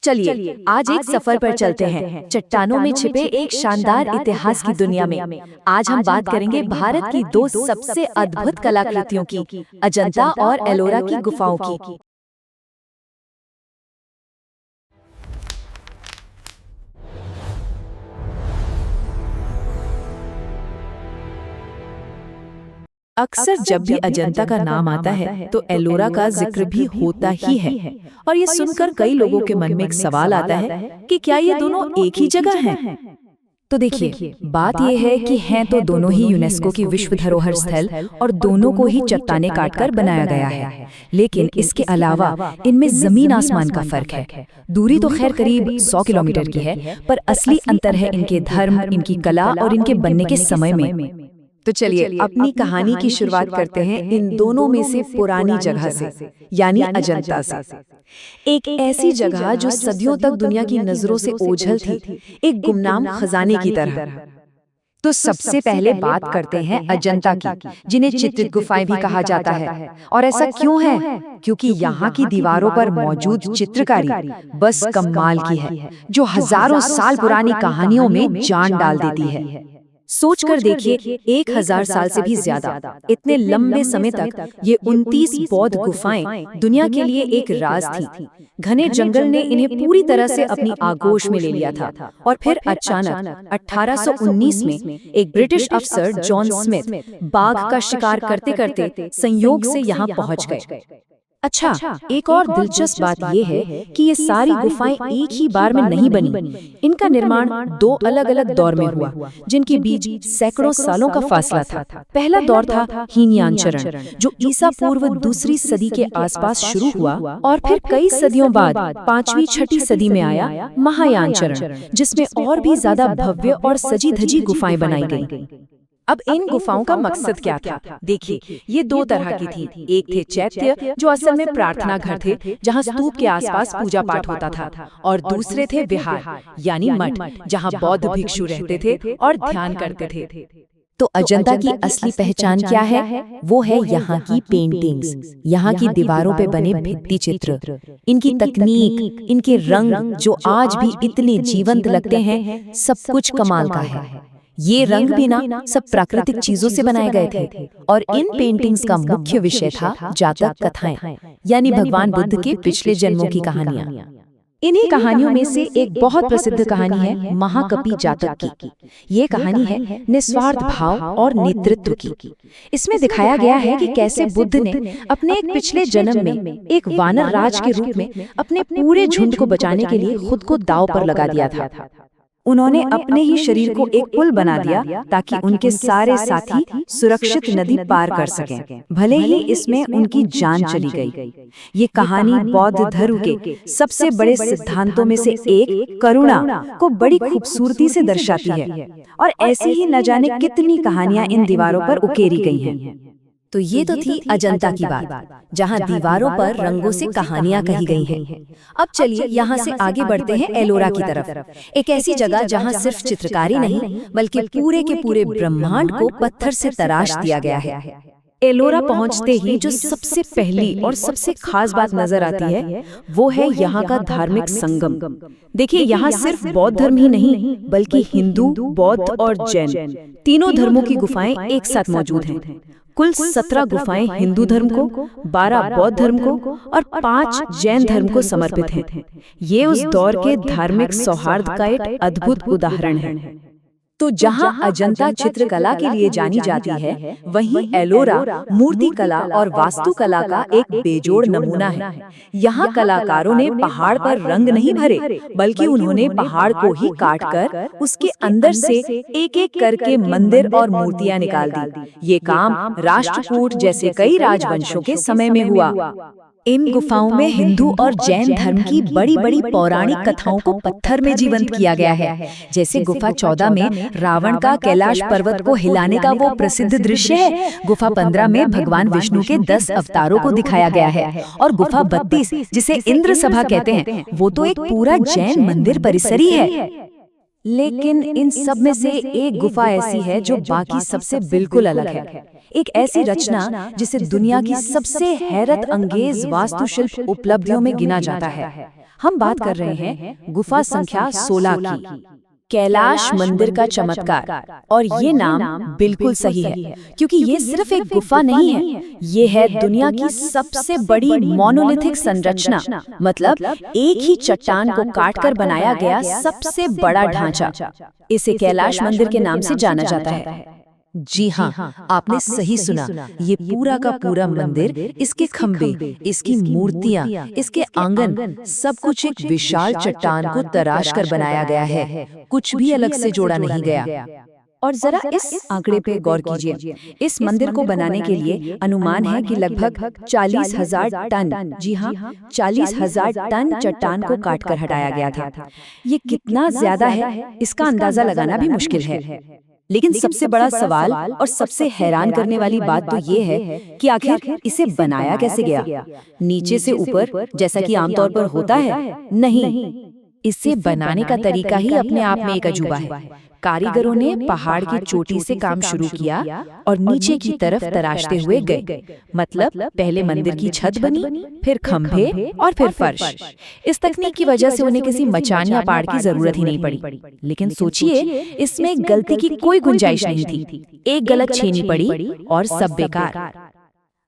चलिए आज एक सफर पर चलते हैं चट्टानों में छिपे एक शानदार इतिहास की दुनिया में। आज हम बात करेंगे भारत की दो सबसे अद्भुत कलाकृतियों की, अजंता और एलोरा की गुफाओं की। अक्सर जब भी अजंता का नाम आता है तो एलोरा का जिक्र भी होता ही है, और ये सुनकर कई लोगों के मन में एक सवाल आता है कि क्या ये दोनों एक ही जगह हैं? तो देखिए, बात ये है कि हैं तो दोनों ही यूनेस्को की विश्व धरोहर स्थल और दोनों को ही चट्टानें काटकर बनाया गया है, लेकिन इसके अलावा इनमें जमीन आसमान का फर्क है। दूरी तो खैर करीब 100 किलोमीटर की है, पर असली अंतर है इनके धर्म, इनकी कला और इनके बनने के समय में। तो चलिए अपनी कहानी की शुरुआत करते हैं इन दोनों में से पुरानी जगह से, यानी अजंता से। एक ऐसी जगह जो सदियों तक दुनिया की नजरों से ओझल थी, एक गुमनाम खजाने की तरह। तो सबसे पहले बात करते हैं अजंता की, जिन्हें चित्रित गुफाएं भी कहा जाता है। और ऐसा क्यों है? क्योंकि यहाँ की दीवारों पर मौजूद चित्रकारी बस कमाल की है, जो हजारों साल पुरानी कहानियों में जान डाल देती है। सोच कर देखिए, 1000 साल से भी ज्यादा इतने लंबे समय तक ये 29 बौद्ध गुफाएं दुनिया के लिए एक राज थी। घने जंगल ने इन्हें पूरी तरह से अपनी आगोश में ले लिया था, और फिर अचानक 1819 में एक ब्रिटिश अफसर जॉन स्मिथ बाघ का शिकार करते करते संयोग से यहाँ पहुँच गए। अच्छा, एक और दिलचस्प बात यह है कि ये सारी गुफाएं एक ही बार में नहीं बनी। इनका निर्माण 2 अलग-अलग दौर में हुआ, जिनके बीच सैकड़ों सालों का फासला था। पहला दौर था हीनयान चरण, जो ईसा पूर्व 2री सदी के आसपास शुरू हुआ, और फिर कई सदियों बाद 5वीं-6ठी सदी में आया महायान चरण, जिसमें और भी ज्यादा भव्य और सजी धजी गुफाएं बनाई गईं। अब इन गुफाओं का मकसद क्या था? देखिए, ये 2 तरह की थी। एक थे चैत्य, जो असल में प्रार्थना घर थे, जहाँ स्तूप के आसपास पूजा पाठ होता था, और दूसरे थे विहार यानी मठ, जहाँ बौद्ध भिक्षु रहते थे और ध्यान करते थे। तो अजंता की असली पहचान क्या है? वो है यहाँ की पेंटिंग्स, यहाँ की दीवारों पे बने भित्ति चित्र, इनकी तकनीक, इनके रंग जो आज भी इतने जीवंत लगते हैं, सब कुछ कमाल का है। ये रंग भी ना सब प्राकृतिक चीजों से बनाए गए थे, और इन पेंटिंग्स का मुख्य विषय था जातक कथाएं, यानी भगवान बुद्ध के पिछले जन्मों की कहानियां। इन्हीं कहानियों में से एक बहुत प्रसिद्ध कहानी है महाकपि जातक की। ये कहानी है निस्वार्थ भाव और नेतृत्व की। इसमें दिखाया गया है कि कैसे बुद्ध ने अपने एक पिछले जन्म में एक वानर राज के रूप में अपने पूरे झुंड को बचाने के लिए खुद को दांव पर लगा दिया था। उन्होंने अपने ही शरीर को एक पुल बना दिया ताकि उनके सारे साथी सुरक्षित नदी पार कर सकें, भले ही इसमें उनकी जान चली गई। ये कहानी बौद्ध धर्म के सबसे बड़े सिद्धांतों में से एक, करुणा, को बड़ी खूबसूरती से दर्शाती है। और ऐसी ही न जाने कितनी कहानियां इन दीवारों पर उकेरी गई हैं। तो ये तो थी अजंता की बात, जहाँ दीवारों पर रंगों से कहानियां कही गई हैं। अब चलिए यहाँ से आगे बढ़ते हैं एलोरा की तरफ, एक ऐसी जगह जहाँ सिर्फ चित्रकारी नहीं बल्कि पूरे के पूरे ब्रह्मांड को पत्थर से तराश दिया गया है। एलोरा पहुँचते ही जो सबसे पहली और सबसे खास बात नजर आती है, वो है यहाँ का धार्मिक संगम। देखिए, यहाँ सिर्फ बौद्ध धर्म ही नहीं बल्कि हिंदू, बौद्ध और जैन तीनों धर्मों की गुफाएं एक साथ मौजूद हैं। कुल 17 गुफाएं हिंदू धर्म को, 12 बौद्ध धर्म को और 5 जैन धर्म को समर्पित हैं। ये उस दौर के धार्मिक सौहार्द का एक अद्भुत उदाहरण है। तो जहां अजंता चित्रकला के लिए जानी जाती है, वहीं एलोरा मूर्ति कला और वास्तुकला का एक बेजोड़ नमूना है। यहाँ कलाकारों ने पहाड़ पर रंग नहीं भरे, बल्कि उन्होंने पहाड़ को ही काटकर उसके अंदर से एक-एक करके मंदिर और मूर्तियां निकाल दी। ये काम राष्ट्रकूट जैसे कई राजवंशों के समय में हुआ। इन गुफाओं में हिंदू और जैन धर्म की बड़ी-बड़ी पौराणिक कथाओं को पत्थर में जीवंत किया गया है। जैसे गुफा 14 में रावण का कैलाश पर्वत को हिलाने का वो प्रसिद्ध दृश्य है। गुफा 15 में भगवान विष्णु के 10 अवतारों को दिखाया गया है, और गुफा 32, जिसे इंद्र सभा कहते हैं, वो तो एक पूरा जैन मंदिर परिसर ही है। लेकिन इन सब में से एक गुफा ऐसी है जो बाकी सबसे बिल्कुल अलग है। एक ऐसी रचना जिसे दुनिया की सबसे हैरत अंगेज वास्तुशिल्प उपलब्धियों में गिना जाता है। हम बात कर रहे हैं गुफा संख्या 16 की। कैलाश मंदिर का चमत्कार। और ये नाम बिल्कुल सही है, क्योंकि ये सिर्फ एक गुफा नहीं है, ये है दुनिया की सबसे बड़ी मोनोलिथिक संरचना। मतलब एक ही चट्टान को काटकर बनाया गया सबसे बड़ा ढांचा। इसे कैलाश मंदिर के नाम से जाना जाता है। जी हाँ, आपने सही सुना। ये पूरा का पूरा मंदिर, इसके खंभे, इसकी मूर्तियाँ, इसके आंगन, सब कुछ एक विशाल चट्टान को तराश कर बनाया गया है। कुछ भी अलग से जोड़ा नहीं गया। और जरा इस आंकड़े पे गौर कीजिए। इस मंदिर को बनाने के लिए अनुमान है कि लगभग 40,000 टन, जी हाँ, 40,000 टन चट्टान को काटकर हटाया गया था। ये कितना ज्यादा है, इसका अंदाजा लगाना भी मुश्किल है। लेकिन सबसे बड़ा सवाल और सबसे हैरान करने वाली बात तो ये है कि आखिर इसे बनाया कैसे गया। नीचे से ऊपर, जैसा कि आमतौर पर होता है? नहीं, इसे बनाने का तरीका ही अपने आप में एक अजूबा है। कारीगरों ने पहाड़ की चोटी से काम शुरू किया और नीचे की तरफ तराशते हुए गए। मतलब पहले मंदिर की छत बनी, फिर खंभे और फिर फर्श। इस तकनीक की वजह से उन्हें किसी मचान या पाड़ की जरूरत ही नहीं पड़ी। लेकिन सोचिए, इसमें गलती की कोई गुंजाइश नहीं थी। एक गलत छेनी पड़ी और सब बेकार।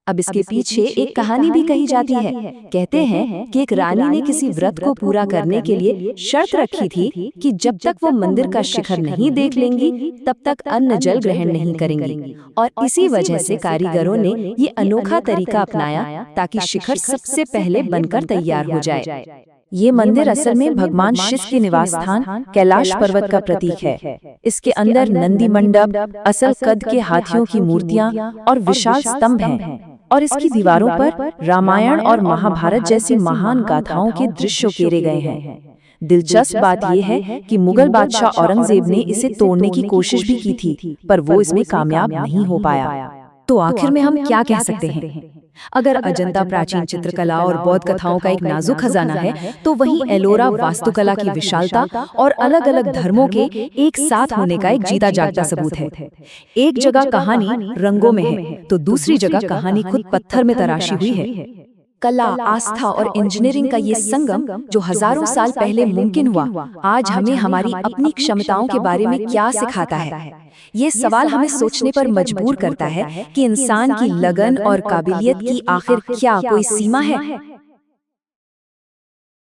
अब इसके पीछे एक कहानी भी कही जाती है। कहते हैं कि एक रानी ने किसी व्रत को पूरा करने के लिए शर्त रखी थी कि जब तक वो मंदिर का शिखर नहीं देख लेंगी, तब तक अन्न जल ग्रहण नहीं करेंगी। और इसी वजह से कारीगरों ने ये अनोखा तरीका अपनाया ताकि शिखर सबसे पहले बनकर तैयार हो जाए। ये मंदिर असल में भगवान शिव के निवास स्थान कैलाश पर्वत का प्रतीक है। इसके अंदर नंदी मंडप, असल कद के हाथियों की मूर्तियां और विशाल स्तंभ हैं। और इसकी दीवारों पर रामायण और महाभारत जैसी महान गाथाओं के दृश्य उकेरे गए हैं। दिलचस्प बात यह है कि मुगल बादशाह औरंगजेब ने इसे तोड़ने की कोशिश भी की थी, पर वो इसमें कामयाब नहीं हो पाया। तो आखिर में हम क्या कह सकते हैं? अगर अजंता प्राचीन चित्रकला और बौद्ध कथाओं का एक नाजुक खजाना है, तो वहीं एलोरा वास्तुकला की विशालता और अलग अलग धर्मों के एक साथ होने का एक जीता जागता सबूत है। एक जगह कहानी रंगों में है, तो दूसरी जगह कहानी खुद पत्थर में तराशी हुई है। कला, आस्था और इंजीनियरिंग का ये संगम जो हजारों साल पहले मुमकिन हुआ, आज हमें हमारी अपनी क्षमताओं के बारे में क्या सिखाता है? ये सवाल हमें सोचने पर मजबूर करता है कि इंसान की लगन और काबिलियत की आखिर क्या कोई सीमा है?